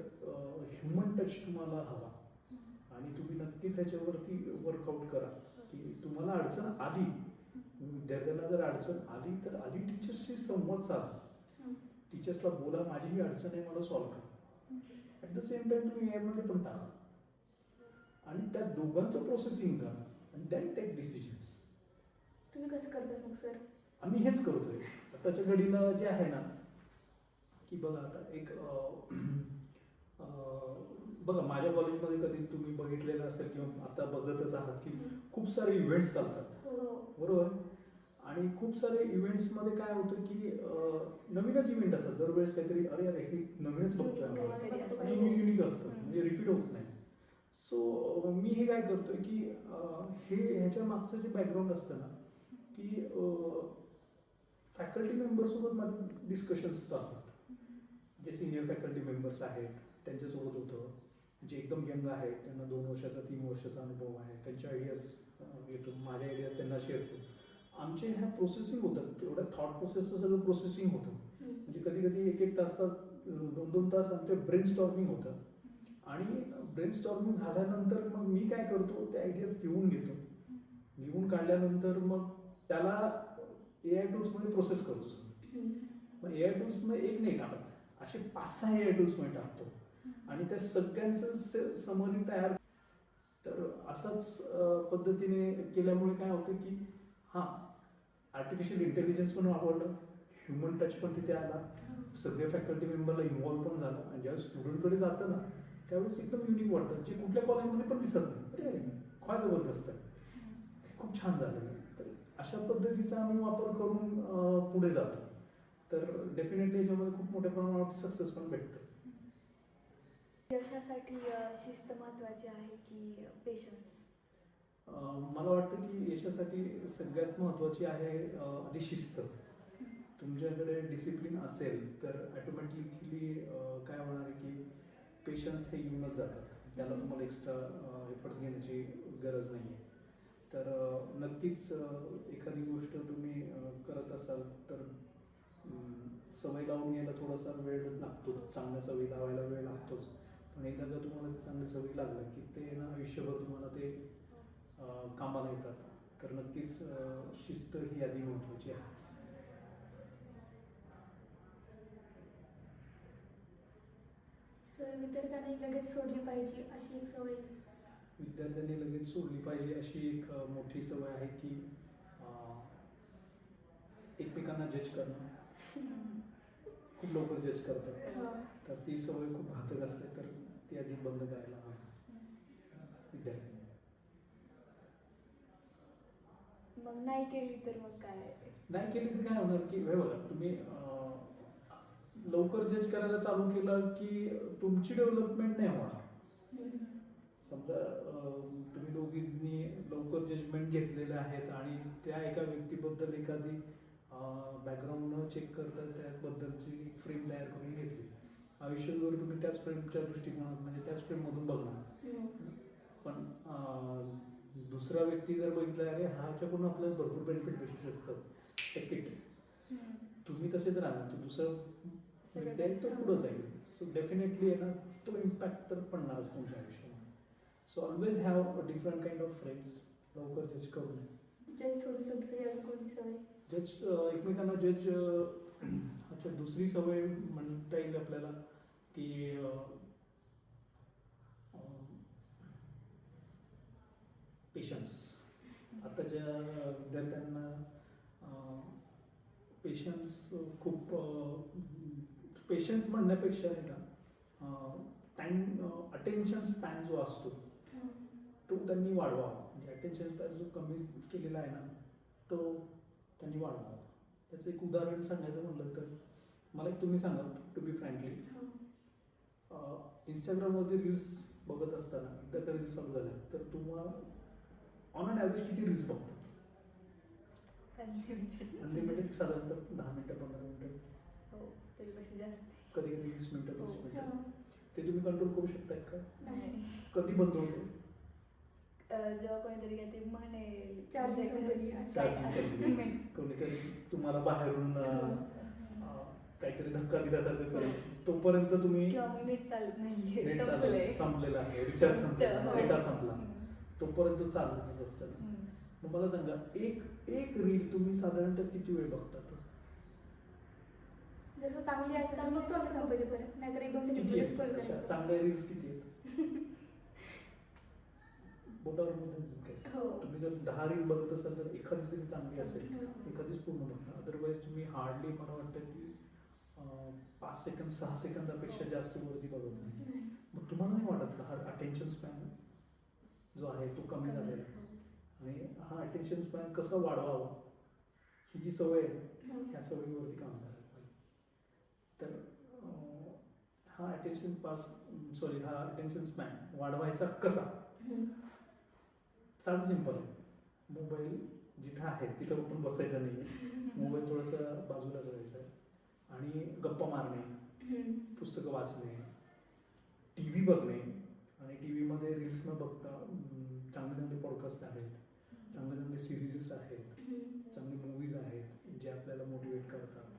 ह्युमन टच तुम्हाला हवा. आणि तुम्ही नक्कीच ह्याच्यावरती वर्कआउट करा की तुम्हाला अडचण आली, विद्यार्थ्यांना जर अडचण आली तर आधी टीचर्सशी संवाद साधा, टीचर्सला बोला माझी ही अडचण आहे, मला सॉल्व्ह करा. ॲट द सेम टाईम तुम्ही AI मध्ये पण टाका आणि त्या दोघांचं प्रोसेसिंग करा आणि दॅन टेक डिसिजन्स. तुम्ही कसं करता मग सर? आम्ही हेच करतोय आताच्या घडीला जे आहे ना की बघा आता एक बघा माझ्या कॉलेजमध्ये कधी तुम्ही बघितलेलं असेल किंवा आता बघतच आहात की खूप सारे इव्हेंट्स चालतात, बरोबर. आणि खूप सारे इव्हेंट्समध्ये काय होतं की नवीनच इव्हेंट असतात दरवेळेस, काहीतरी अरे अरे हे नवीनच बघतोय आणि युनिक असतं, म्हणजे रिपीट होत नाही. सो मी हे काय करतोय की हे ह्याच्या मागचं जे बॅकग्राऊंड असतं ना की फॅकल्टी मेंबरसोबत माझं डिस्कशन्स चालतात. जे सिनियर फॅकल्टी मेंबर्स आहेत त्यांच्यासोबत होतं, जे एकदम यंग आहेत त्यांना 2 वर्षाचा 3 वर्षाचा अनुभव आहे, त्यांच्या आयडियाज येतो, माझ्या आयडियाज त्यांना शेअर करतो. आमचे ह्या प्रोसेसिंग होतात, तेवढ्या थॉट प्रोसेसचं सगळं प्रोसेसिंग होतं. म्हणजे कधी कधी 1-1 तास 2-2 तास आमचं ब्रेन स्टॉर्मिंग होतं. आणि ब्रेन स्टॉर्मिंग झाल्यानंतर मग मी काय करतो, त्या आयडियाज घेऊन घेतो लिहून काढल्यानंतर मग त्याला AI टूल्समध्ये प्रोसेस करतो सर. मग AI टूल्समध्ये एक नाही टाकत, असे 5-6 AI टूल्समध्ये टाकतो आणि त्या सगळ्यांचं समरी तयार. तर असाच पद्धतीने केल्यामुळे काय होतं की हां, आर्टिफिशियल इंटेलिजन्स पण वापरलं, ह्युमन टच पण तिथे आला, सगळे फॅकल्टी मेंबरला इन्व्हॉल्व पण झालं आणि ज्यावेळेस स्टुडंटकडे जातं ना त्यावेळेस एकदम युनिक वाटतं, जे कुठल्या कॉलेजमध्ये पण दिसत नाही. अरे अरे काय जबरदस्त आहे, खूप छान झालं. तर अशा पद्धतीचा आम्ही वापर करून पुढे जातो. तर डेफिनेटली याच्यामध्ये खूप मोठ्या प्रमाणावरती सक्सेस पण भेटतं. यशासाठी शिस्त महत्त्वाची आहे की पेशन्स? मला वाटतं की याच्यासाठी सगळ्यात महत्त्वाची आहे आधी शिस्त. तुमच्याकडे डिसिप्लिन असेल तर ॲटोमॅटिकली काय होणार आहे की पेशन्स हे येऊनच जातात. त्याला तुम्हाला एक्स्ट्रा एफर्ट्स घेण्याची गरज नाही आहे. तर नक्कीच एखादी गोष्ट तुम्ही करत असाल तर सवय लावून घ्यायला थोडासा वेळ लागतो, चांगल्या सवयी लावायला वेळ लागतोच. पण एकदा का तुम्हाला ते चांगली सवयी लागल्या की ते ना आयुष्यभर तुम्हाला ते कामाला येतात. तर नक्कीच शिस्त ही आधी महत्त्वाची आहेच. सर विद्यार्थ्यांनी लगेच सोडली पाहिजे अशी एक सवय. विद्यार्थ्यांनी लगेच सोडली पाहिजे अशी एक मोठी सवय आहे की एकमेकांना जज करणं. खूप लवकर जज करतात, तर ती सवय खूप घातक असते. तर ती आधी बंद करायला हवी विद्यार्थ्यांनी. मग नाही केली तर मग काय? नाही केली तर काय होणार की हे बघा, तुम्ही लवकर जज करायला चालू केलं की तुमची डेव्हलपमेंट नाही होणार. समजा तुम्ही दोघींनी लवकर जजमेंट घेतलेले आहेत आणि त्या एका व्यक्तीबद्दल एखादी बॅकग्राऊंड न चेक करता त्याबद्दलची फ्रेम तयार करून घेतली. आयुष्यभर तुम्ही त्याच फ्रेमच्या दृष्टिकोनात म्हणजे त्याच फ्रेममधून बघणार. पण दुसरा व्यक्ती जर बघितला अरे ह्याच्याकडून आपल्याला भरपूर बेनिफिट भेटू शकतात, टिकीट, तुम्ही तसेच राहणार, तो दुसरा व्यक्ती आहे तो पुढं जाईल. सो डेफिनेटली आहे ना, तो इम्पॅक्ट तर पडणारच तुमच्या आयुष्यामध्ये. So always have a different kind of friends. लवकर जज करू नये. जज सोडून दुसरी अजून कोणती सवय? जज एकमेकांना जज. अच्छा, दुसरी सवय म्हणता येईल आपल्याला की पेशन्स. आताच्या विद्यार्थ्यांना पेशन्स खूप पेशन्स म्हणण्यापेक्षा नाही का टाईम अटेन्शन स्पॅन जो असतो तो त्यांनी वाढवावा. म्हणजे अटेन्शन स्पॅन जो कमी केलेला आहे ना तो त्यांनी वाढवावा. त्याचं एक उदाहरण सांगायचं म्हटलं तर मला एक तुम्ही सांगा, टू बी फ्रँकली, इंस्टाग्रामवरती रील्स बघत असताना एकदा का रील्स चालू झाल्या तर तुम्हाला ऑन अन ॲव्हरेज किती रील्स बघतात? अनलिमिटेड. साधारणतः 10 मिनटं 15 मिनटं, हो त्याच्यापेक्षा जास्त. कधी कधी 20 मिनटं 30 मिनटं. हां. ते तुम्ही कंट्रोल करू शकताय का? नाही. कधी बंद होते? जेव्हा कोणीतरी काहीतरी म्हणेल चार्जिंग संपली असं. चार्जिंग संपली, कोणीतरी तुम्हाला बाहेरून काहीतरी धक्का दिल्यासारखं करेल, तोपर्यंत तुम्ही किंवा मग नेट चालत नाहीये, नेट संपलंय. संपलेला आहे, रिचार्ज संपलेला, हो. डेटा संपला, तोपर्यंत चार्जेसच असतात. मग मला सांगा, एक रील तुम्ही साधारणतः किती वेळ बघता? जसं चांगली असेल तर मग तो संपेपर्यंत, नाहीतर एक 2 किती सेकंद आहेत? स्क्रोल अशा करायचं. चांगल्या रील्स किती आहेत? बोटावर मोजण्याचं काय. हो. तुम्ही जर 10 रील बघत असाल तर एखादीच रील चांगली असेल, हो. एखादीच पूर्ण बघता. अदरवाईज तुम्ही हार्डली मला वाटतं की 5 सेकंद 6 सेकंदापेक्षा जास्त वरती बघत नाही. मग तुम्हाला नाही वाटत का हा अटेन्शन स्पॅन जो आहे तो कमी झालेला आहे? आणि हा अटेन्शन स्पॅन कसा वाढवावा ही जी सवय आहे ह्या सवयीवरती काम करायला पाहिजे. तर हा अटेन्शन स्पॅन वाढवायचा कसा? साधं सिंपल आहे. मोबाईल जिथं आहे तिथं आपण बसायचं नाही आहे, मोबाईल थोडासा बाजूला करायचा आहे आणि गप्पा मारणे, पुस्तकं वाचणे, टी व्ही बघणे. आणि टी व्हीमध्ये रील्स न बघता चांगले चांगले पॉडकास्ट आहेत, चांगले चांगले सिरीजेस आहेत, चांगले मूवीज आहेत जे आपल्याला मोटिवेट करतात,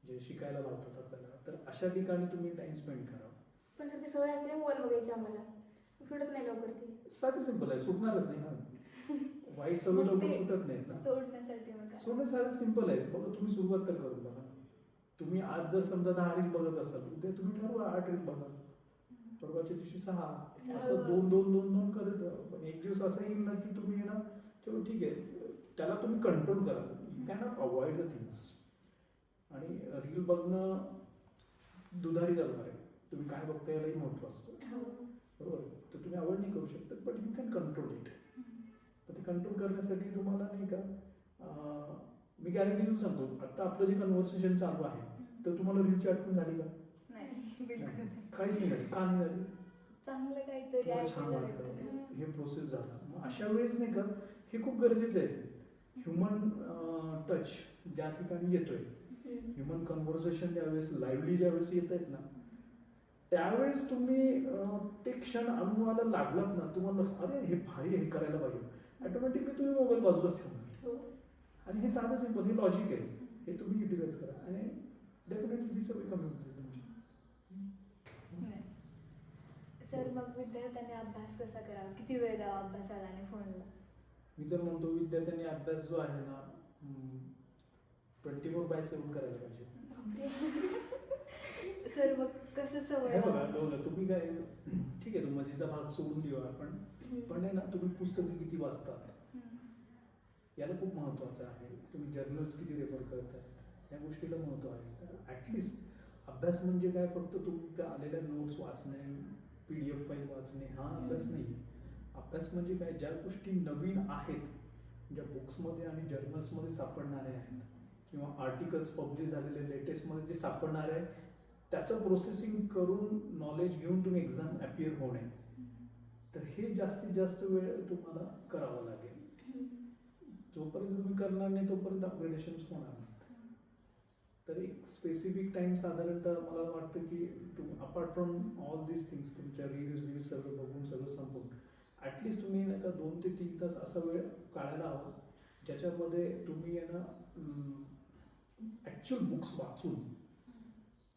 जे शिकायला लावतात आपल्याला. तर अशा ठिकाणी तुम्ही टाइम स्पेंड करा. पण सर ती सवय असते मोबाईल बघायची आम्हाला, सुटत नाही लवकर ती. साधं सिंपल आहे, सुटणारच नाही ना. वाईट सवय मग लवकर ते सुटत नाहीत ना. सोडण्यासाठी मग काय? सोडणं साधं सिंपल आहे. बघा तुम्ही सुरुवात तर करून बघा. तुम्ही आज जर समजा 10 रील बघत असाल, उद्या तुम्ही ठरवा 8 रील बघा, परवाच्या दिवशी 6, असं हळूहळू. 2 करत जा. पण एक दिवस असा येईल ना की तुम्ही ना चलो ठीक आहे, त्याला तुम्ही कंट्रोल करा. You cannot avoid the things. आणि रील बघणं दुधारी जलणार आहे. तुम्ही काय बघता यालाही महत्त्व असतं, हो. बरोबर. तर तुम्ही अवॉइड नाही करू शकत, but you can control it. तर ते कंट्रोल करण्यासाठी तुम्हाला नाही का मी गॅरंटी देऊन सांगतो, आता आपलं जे कन्व्हर्सेशन चालू आहे तर तुम्हाला रीलची आठवण झाली का? नाही बिलकुल नाही. काहीच नाही झाली. का नाही झाली? चांगलं काहीतरी तुम्हाला छान ऐकायला वाटलं, भेटतं. हे प्रोसेस झाला. मग अशा वेळेस नाही का हे खूप गरजेचं आहे. ह्युमन टच ज्या ठिकाणी येतोय, ह्युमन कन्व्हर्सेशन ज्यावेळेस लाईव्हली ज्यावेळेस येत आहेत ना, त्यावेळेस तुम्ही ते क्षण अनुभवाला लागलात ना, तुम्हाला अरे हे भारी, हे करायला पाहिजे, ऑटोमॅटिकली तुम्ही मोबाईल बाजूलाच ठेवणार. हो. आणि हे साधं सिंपल, हे लॉजिक आहे. हे तुम्ही युटिलाइज करा आणि डेफिनेटली ती सवय कमी होते तुमची. नाही. सर मग विद्यार्थ्यांनी अभ्यास कसा करावा? किती वेळ द्यावा अभ्यासाला आणि फोनला? मी तर म्हणतो विद्यार्थ्यांनी अभ्यास जो आहे ना 24/7 करायला पाहिजे. सर मग कसं सवय हे बघा लावावी? बघा तुम्ही काय, ठीक आहे, मजेचा भाग सोडून देऊ आपण, पण आहे ना तुम्ही पुस्तकं किती वाचतात याला खूप महत्त्वाचं आहे. तुम्ही जर्नल्स किती रेफर करताय या गोष्टीला महत्त्व आहे. तर ॲटलिस्ट अभ्यास म्हणजे काय फक्त तुमच्या आलेल्या नोट्स वाचणे, PDF फाईल वाचणे हा अभ्यास नाही. अभ्यास म्हणजे काय, ज्या गोष्टी नवीन आहेत, ज्या बुक्समध्ये आणि जर्नल्समध्ये सापडणाऱ्या आहेत किंवा आर्टिकल्स पब्लिश झालेले लेटेस्टमध्ये जे सापडणार आहे त्याचं प्रोसेसिंग करून नॉलेज घेऊन तुम्ही एक्झाम अपियर होणे, तर हे जास्तीत जास्त वेळ तुम्हाला करावं लागेल. जोपर्यंत तुम्ही करणार नाही तोपर्यंत अपग्रेडेशन्स होणार नाहीत. तर एक स्पेसिफिक टाइम साधारणतः मला वाटतं की apart from all this things, तुमच्या रील्स सगळं बघून सगळं संपवून ॲटलिस्ट तुम्ही नाही का 2 ते 3 तास असा वेळ काढायला हवा ज्याच्यामध्ये तुम्ही आहे ना ॲक्च्युअल बुक्स वाचून,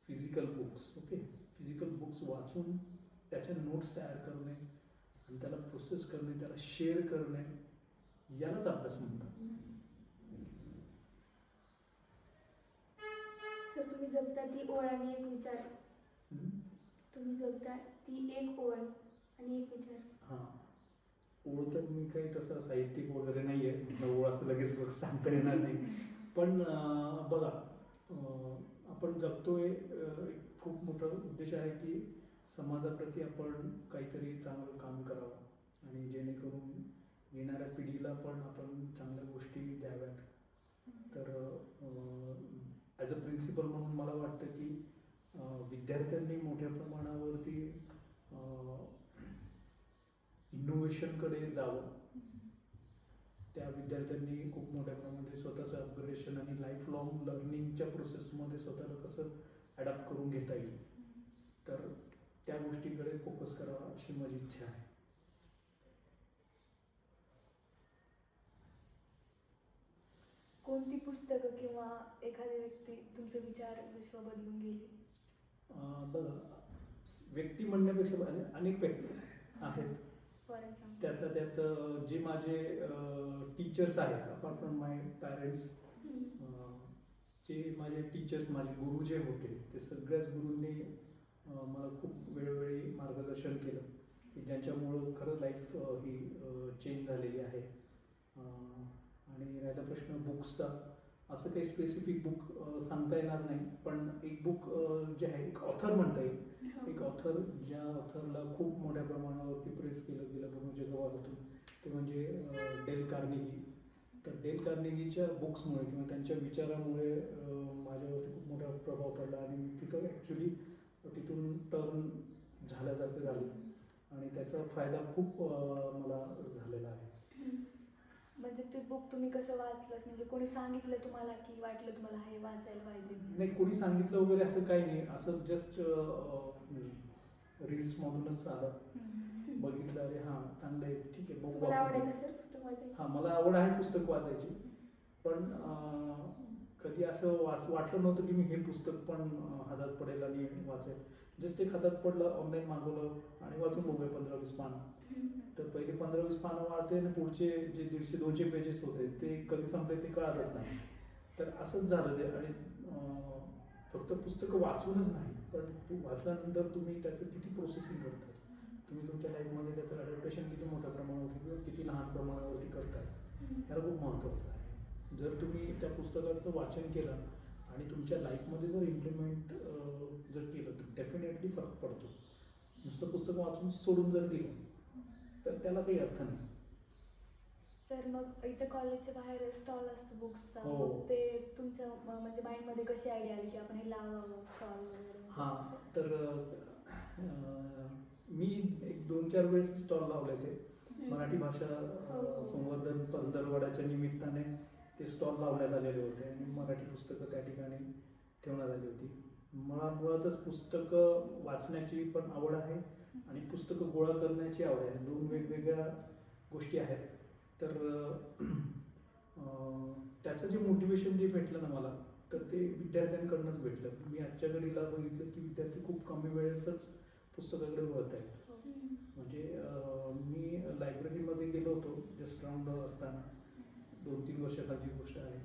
physical books, okay, physical books वाचून त्याच्या नोट्स तयार करणे आणि त्याला प्रोसेस करणे, त्याला शेअर करणे, यालाच अभ्यास म्हणतात. सर तुम्ही जगता ती ओळ आणि एक विचार, तुम्ही जगता ती एक ओळ आणि एक विचार. हां, ओळ तर मी काही तसं साहित्यिक वगैरे नाही आहे, ओळ असं लगेच सांगता येणार नाही. पण बघा आपण जगतोय, एक खूप मोठा उद्देश आहे की समाजाप्रती आपण काहीतरी चांगलं काम करावं आणि जेणेकरून येणाऱ्या पिढीला पण आपण चांगल्या गोष्टी द्याव्यात. तर ॲज अ प्रिन्सिपल म्हणून मला वाटतं की विद्यार्थ्यांनी मोठ्या प्रमाणावरती इनोव्हेशनकडे जावं. त्या विद्यार्थ्यांनी खूप मोठ्या प्रमाणात स्वतःचं अपग्रेडेशन आणि लाईफ लॉंग लर्निंगच्या प्रोसेसमध्ये स्वतःला कसं ॲडॅप्ट करून घेता येईल, तर त्या गोष्टीकडे फोकस करावा अशी माझी इच्छा आहे. कोणती पुस्तकं किंवा एखादी व्यक्ती तुमचे विचार विश्व बदलून गेली? बघा, व्यक्ती म्हणण्यापेक्षा अनेक व्यक्ती आहेत. फॉर एक्झाम्पल त्यातल्या त्यात जे माझे टीचर्स आहेत, अपार्ट फ्रॉम माय पॅरेंट्स, जे माझे टीचर्स, माझे गुरु जे होते, ते सगळ्याच गुरूंनी मला खूप वेळोवेळी मार्गदर्शन केलं की ज्यांच्यामुळं खरं लाईफ ही चेंज झालेली आहे. आणि राहिला प्रश्न बुक्सचा, असं काही स्पेसिफिक बुक सांगता येणार नाही, पण एक बुक जे आहे, एक ऑथर म्हणता येईल, एक ऑथर ज्या ऑथरला खूप मोठ्या प्रमाणावरती प्रेस केलं गेलं पूर्ण जगभरातून, ते म्हणजे डेल कार्नेगी. तर डेल कार्नेगीच्या बुक्समुळे किंवा त्यांच्या विचारामुळे माझ्यावरती खूप मोठा प्रभाव पडला आणि मी तिथं ॲक्च्युली तिथून टर्न झाल्यासारखं झालं आणि त्याचा फायदा खूप मला झालेला आहे. म्हणजे ते बुक तुम्ही कसं वाचलं? म्हणजे कोणी सांगितलं तुम्हाला की वाटलं तुम्हाला हे वाचायला पाहिजे? नाही, कोणी सांगितलं वगैरे असं काही नाही, असं जस्ट रील्समधूनच आलं, बघितलं, अरे हां चांगलं आहे, ठीक आहे, बघू. तुम्हाला आवड आहे का सर पुस्तक वाचायची? हां, मला आवड आहे पुस्तक वाचायची, पण कधी असं वाटलं नव्हतं की मी हे पुस्तक पण हातात पडेल आणि वाचेल. जस्ट एक हातात पडलं, ऑनलाईन मागवलं आणि वाचून बघूया 15-20 पानं, तर तर पहिले 15-20 पानं वाढते आणि पुढचे जे 150-200 पेजेस होते ते कधी संपले ते कळतच नाही. तर असंच झालं ते. आणि फक्त पुस्तकं वाचूनच नाही, पण वाचल्यानंतर तुम्ही त्याचं किती प्रोसेसिंग करता, तुम्ही तुमच्या लाईफमध्ये त्याचं अडॅप्टेशन किती मोठ्या प्रमाणावरती किंवा किती लहान प्रमाणावरती करताय, ह्याला खूप महत्त्वाचं आहे. जर तुम्ही त्या पुस्तकाचं वाचन केलं आणि तुमच्या लाईफमध्ये जर इम्प्लिमेंट जर केलं तर डेफिनेटली फरक पडतो. नुसतं पुस्तक वाचून सोडून जर दिलं तर त्याला काही अर्थ नाही. सर मग इथे कॉलेजच्या बाहेर स्टॉल असतो बुक्सचा, हो. मग ते तुमच्या म्हणजे माइंडमध्ये कशी आयडिया आली की आपण हे लावावं स्टॉल वगैरे? हां, तर मी एक 2-4 वेळेस स्टॉल लावले ते मराठी भाषा संवर्धन पंधरवड्याच्या निमित्ताने ते स्टॉल लावण्यात आलेले होते आणि मराठी पुस्तकं त्या ठिकाणी ठेवण्यात आली होती. मला मुळातच पुस्तकं वाचण्याची पण आवड आहे आणि पुस्तकं गोळा करण्याची आवड आहे. 2 वेगवेगळ्या गोष्टी आहेत. तर त्याचं जे मोटिवेशन जे भेटलं ना मला, तर ते विद्यार्थ्यांकडूनच भेटलं. मी आजच्या घडीला बघितलं की विद्यार्थी खूप कमी वेळेसच पुस्तकाकडे वळत आहेत. म्हणजे मी लायब्ररीमध्ये गेलो होतो जस्ट राऊंड असताना, 2-3 वर्षाखालची गोष्ट आहे,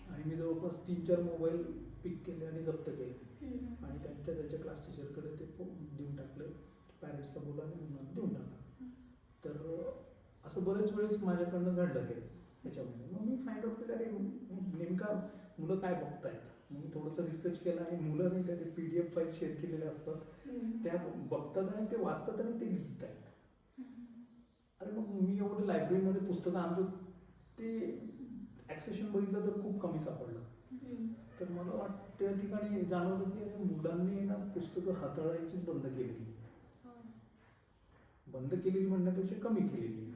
आणि मी जवळपास 3-4 मोबाईल पिक केले आणि जप्त केले आणि त्यांच्या क्लास टीचरकडे ते देऊन टाकले. पॅरेंट्सला बोला आणि मुलांना देऊन टाकलं. तर असं बरेच वेळेस माझ्याकडनं घडलं हे ह्याच्यामध्ये. मग मी फाइंड आउट केलं, अरे नेमका मुलं काय बघतायत. मग मी थोडंसं रिसर्च केलं आणि मुलं नाही का ते PDF फाईल शेअर केलेल्या असतात, त्या बघतात आणि ते वाचतात आणि ते लिहित आहेत. अरे मग मी एवढं लायब्ररीमध्ये पुस्तकं आणतो, ते ॲक्सेशन बघितलं तर खूप कमी सापडलं. तर मला वाटतं त्या ठिकाणी जाणवलं की अरे मुलांनी ना पुस्तकं हाताळायचीच बंद केलेली, बंद केलेली म्हणण्यापेक्षा कमी केलेली.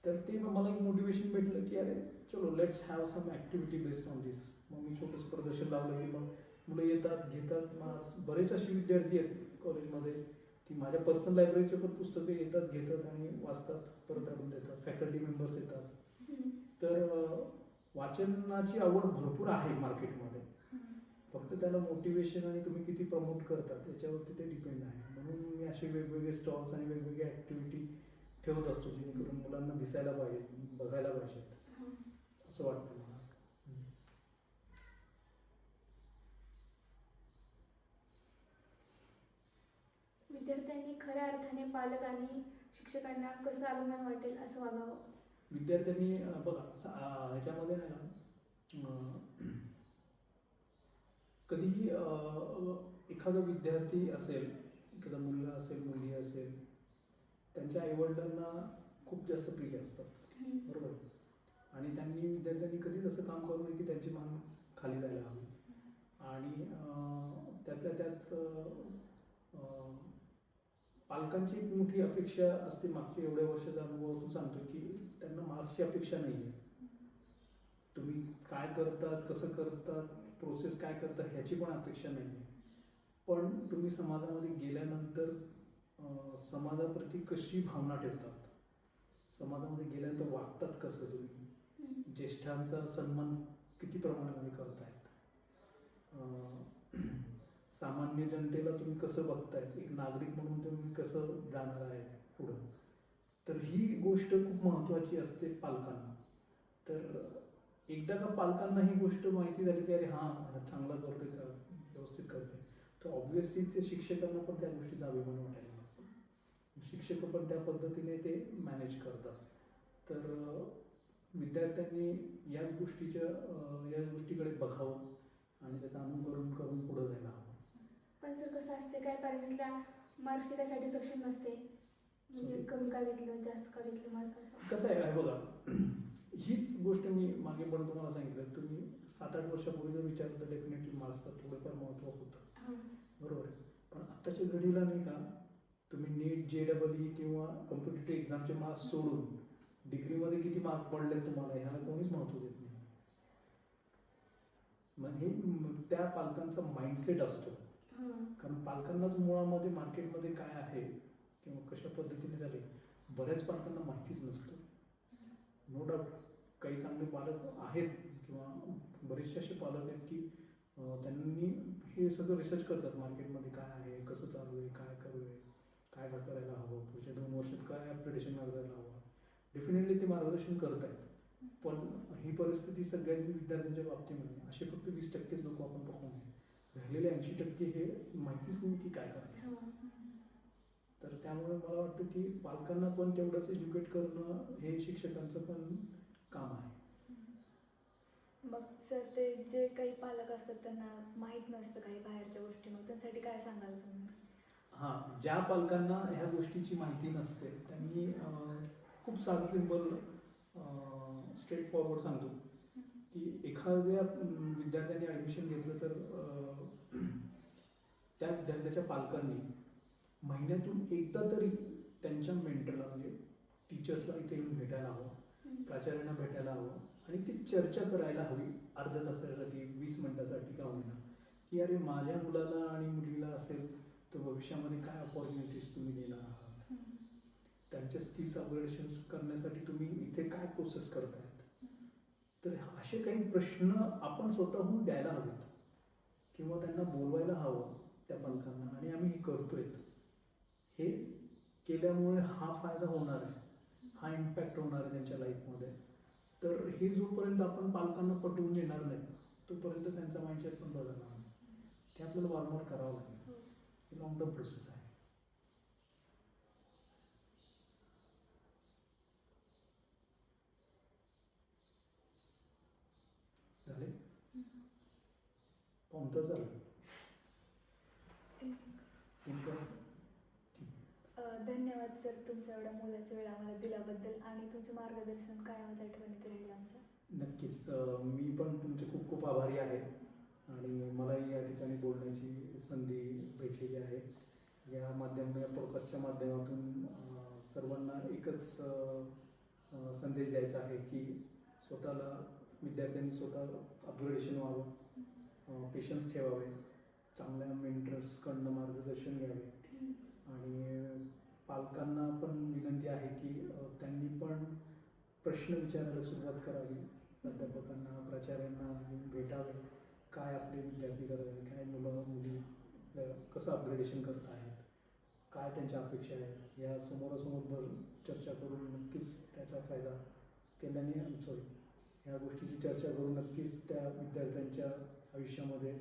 तर ते मला एक मोटिवेशन भेटलं की अरे चलो let's have some activity based on this. मग मी छोटंसं प्रदर्शन लावलं की मग मुलं येतात, घेतात. मग बरेच असे विद्यार्थी आहेत कॉलेजमध्ये की माझ्या पर्सनल लायब्ररीचे पण पुस्तकं येतात, घेतात आणि वाचतात, परत आणून देतात. फॅकल्टी मेंबर्स येतात. तर वाचनाची आवड भरपूर आहे मार्केटमध्ये, फक्त त्याला मोटिवेशन आणि तुम्ही किती प्रमोट करता त्याच्यावरती ते डिपेंड आहे. म्हणून मी असे वेगवेगळे स्टॉल्स आणि वेगवेगळे ॲक्टिव्हिटी ठेवत असतो जेणेकरून मुलांना दिसायला पाहिजे, बघायला पाहिजेत, असं वाटतं मला. विद्यार्थ्यांनी खऱ्या अर्थाने पालक आणि शिक्षकांना कसं अभिमान वाटेल असं वागावं? विद्यार्थ्यांनी बघा ह्याच्यामध्ये नाही ना, कधीही एखादा विद्यार्थी असेल, एखादा मुलगा असेल, मुलगी असेल, त्यांच्या आईवडिलांना खूप जास्त प्रिय असतात, बरोबर. आणि विद्यार्थ्यांनी कधीच असं काम करू नये की त्यांची मान खाली जायला हवी. आणि त्यातल्या त्यात पालकांची एक मोठी अपेक्षा असते. मागच्या एवढ्या वर्षाचा अनुभवातून सांगतो की त्यांना मार्क्सची अपेक्षा नाही आहे. तुम्ही काय करतात, कसं करतात, प्रोसेस काय करतात ह्याची पण अपेक्षा नाही आहे. पण तुम्ही समाजामध्ये गेल्यानंतर समाजाप्रती कशी भावना ठेवतात, समाजामध्ये गेल्यानंतर वागतात कसं, तुम्ही ज्येष्ठांचा सन्मान किती प्रमाणामध्ये करतायत, सामान्य जनतेला तुम्ही कसं बघतायत, एक नागरिक म्हणून तुम्ही कसं जाणार आहे पुढं. तर ही गोष्ट खूप महत्त्वाची असते पालकांना. तर एकदा का पालकांना ही गोष्ट माहिती झाली की अरे हां चांगला करतोय का, व्यवस्थित करतोय, तर ऑब्व्हियसली ते शिक्षकांना पण त्या गोष्टीचा अभिमान वाटायला लागतो. शिक्षक पण त्या पद्धतीने ते मॅनेज करतात. तर विद्यार्थ्यांनी याच गोष्टीकडे बघावं आणि त्याचं अनुकरण करून पुढे जायला हवं. पण सर कसं असते, काय पॅरेंट्सला मार्क्स शिकायसाठी सक्षम नसते, म्हणजे कमी का घेतलं जास्त का घेतलं मार्क असं. कसं आहे बघा, हीच गोष्ट मी मागे पण तुम्हाला सांगितलं, तुम्ही 7-8 वर्षापूर्वी जर विचारलं तर डेफिनेटली मार्क्सचं थोडंफार महत्त्व होतं, बरोबर. पण आत्ताच्या घडीला नाही का, तुम्ही नीट, JEE किंवा कॉम्पिटिटिव्ह एक्झामचे मार्क्स सोडून डिग्रीमध्ये किती मार्क पडले तुम्हाला ह्याला कोणीच महत्त्व देत नाही. मग हे त्या पालकांचा माइंडसेट असतो. कारण पालकांनाच मुळामध्ये मार्केटमध्ये काय आहे किंवा कशा पद्धतीने झाले बऱ्याच पालकांना माहितीच नसतं. नो डाऊट काही चांगले पालक आहेत किंवा बरेचसे असे पालक आहेत की त्यांनी हे सगळं रिसर्च करतात, मार्केटमध्ये काय आहे, कसं चालू आहे, काय करू आहे, काय करायला हवं, पुढच्या 2 वर्षात काय अपग्रेडेशन मार्गदर्शन हवं. डेफिनेटली ते मार्गदर्शन करत आहेत, पण ही परिस्थिती सगळ्या विद्यार्थ्यांच्या बाबतीमध्ये नाही. असे फक्त 20%च लोक आपण बघू नये, राहिलेले 80% हे माहितीच नाही की काय करायचं. हो. तर त्यामुळे मला वाटतं की पालकांना पण तेवढंच एज्युकेट करणं हे शिक्षकांचं पण काम आहे. मग सर ते जे काही पालक असतात त्यांना माहीत नसतं काही बाहेरच्या गोष्टी, मग त्यांच्यासाठी काय सांगाल तुम्ही? हां, ज्या पालकांना ह्या गोष्टीची माहिती नसते त्यांनी खूप साधं सिंपल स्ट्रेट फॉरवर्ड सांगतो की एखाद्या विद्यार्थ्याने ॲडमिशन घेतलं तर त्या विद्यार्थ्याच्या पालकांनी महिन्यातून एकदा तरी त्यांच्या मेंटरला म्हणजे टीचर्सला इथे येऊन भेटायला हवं, प्राचार्यांना भेटायला हवं आणि ती चर्चा करायला हवी अर्ध्या तासासाठी 20 मिनिटासाठी का होईना, की अरे माझ्या मुलाला आणि मुलीला असेल तर भविष्यामध्ये काय अपॉर्च्युनिटीज तुम्ही देणार आहात, त्यांचे स्किल्स अपग्रेडेशन करण्यासाठी तुम्ही इथे काय प्रोसेस करतायत. तर असे काही प्रश्न आपण स्वतःहून द्यायला हवेत किंवा त्यांना बोलवायला हवं त्या पालकांना, आणि आम्ही हे करतोय. हे केल्यामुळे हा फायदा होणार आहे, हा इम्पॅक्ट होणार आहे त्यांच्या लाईफमध्ये. तर हे जोपर्यंत आपण पालकांना पटवून देणार नाही तोपर्यंत त्यांचा माइंडसेट पण बदलणार नाही. ते आपल्याला वारंवार करावं लागेल. ही लॉंग टर्म प्रोसेस आहे. झाले पाऊण तास झालं. धन्यवाद सर, तुमचा एवढा मोलाचा वेळ आम्हाला दिल्याबद्दल आणि तुमचं मार्गदर्शन कायमच आठवणीत राहील आमच्या. नक्कीच. मी पण तुमचे खूप खूप आभारी आहे आणि मलाही या ठिकाणी बोलण्याची संधी भेटलेली आहे. या पॉडकास्टच्या माध्यमातून सर्वांना एकच संदेश द्यायचा आहे की स्वतःला विद्यार्थ्यांनी स्वतः अपग्रेडेशन व्हावं, पेशन्स ठेवावे, चांगल्या मेंटर्सकडनं मार्गदर्शन घ्यावे आणि पालकांना पण विनंती आहे की त्यांनी पण प्रश्न विचारायला सुरुवात करावी. प्राध्यापकांना, प्राचार्यांना भेटावे, काय आपले विद्यार्थी करत आहेत, काय मुलं मुली कसं अपग्रेडेशन करत आहेत, काय त्यांच्या अपेक्षा आहेत, या समोरासमोर चर्चा करून नक्कीच त्याचा फायदा केल्याने ह्या गोष्टीची चर्चा करून नक्कीच त्या विद्यार्थ्यांच्या आयुष्यामध्ये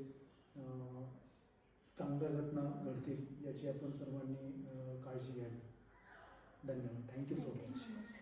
चांगल्या घटना घडतील याची आपण सर्वांनी काळजी घ्यावी. धन्यवाद. Thank you so much.